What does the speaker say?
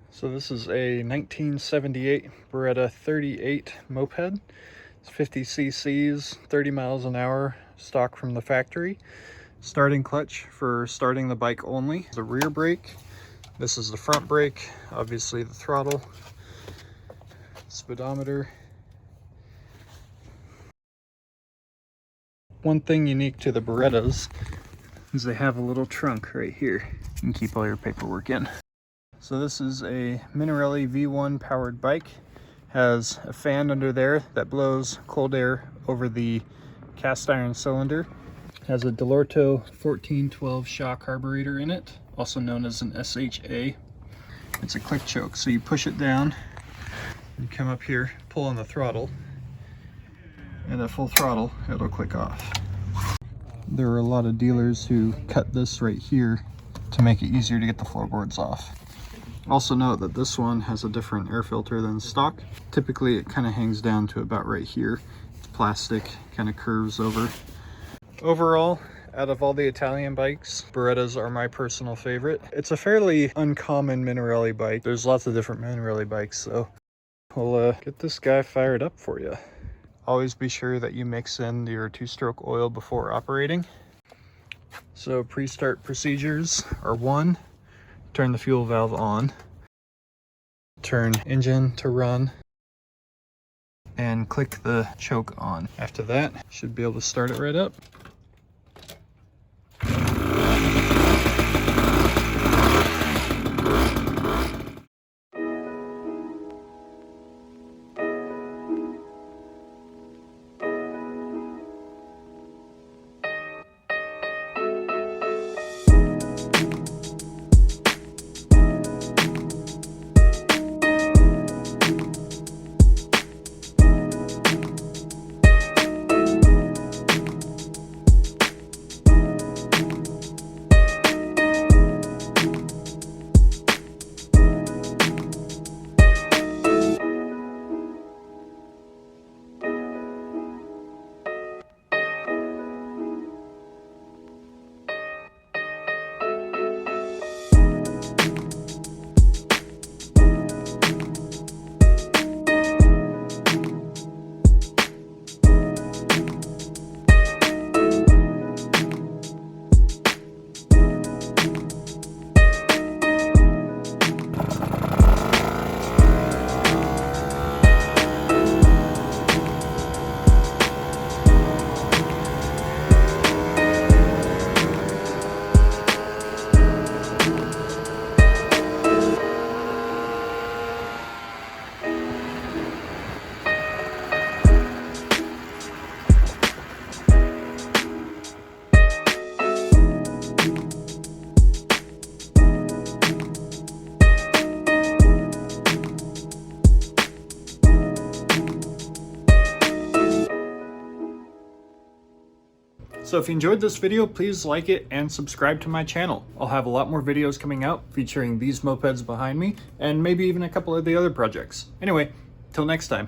So this is a 1978 Baretta 38 moped. It's 50 cc's, 30 miles an hour, stock from the factory. Starting clutch for starting the bike only. The rear brake. This is the front brake, obviously the throttle, speedometer. One thing unique to the Barettas is they have a little trunk right here. You can keep all your paperwork in. So this is a Minarelli V1 powered bike. Has a fan under there that blows cold air over the cast iron cylinder. Has a Delorto 1412 shock carburetor in it, also known as an SHA. It's a click choke, so you push it down, you come up here, pull on the throttle, and at full throttle, it'll click off. There are a lot of dealers who cut this right here to make it easier to get the floorboards off. Also note that this one has a different air filter than stock. Typically it kind of hangs down to about right here. It's plastic, kind of curves over. Overall, out of all the Italian bikes, Barettas are my personal favorite. It's a fairly uncommon Minarelli bike. There's lots of different Minarelli bikes, so we'll get this guy fired up for you. Always be sure that you mix in your 2-stroke oil before operating. So pre-start procedures are 1, turn the fuel valve on, turn engine to run, and click the choke on. After that, should be able to start it right up. So if you enjoyed this video, please like it and subscribe to my channel. I'll have a lot more videos coming out featuring these mopeds behind me and maybe even a couple of the other projects. Anyway, till next time.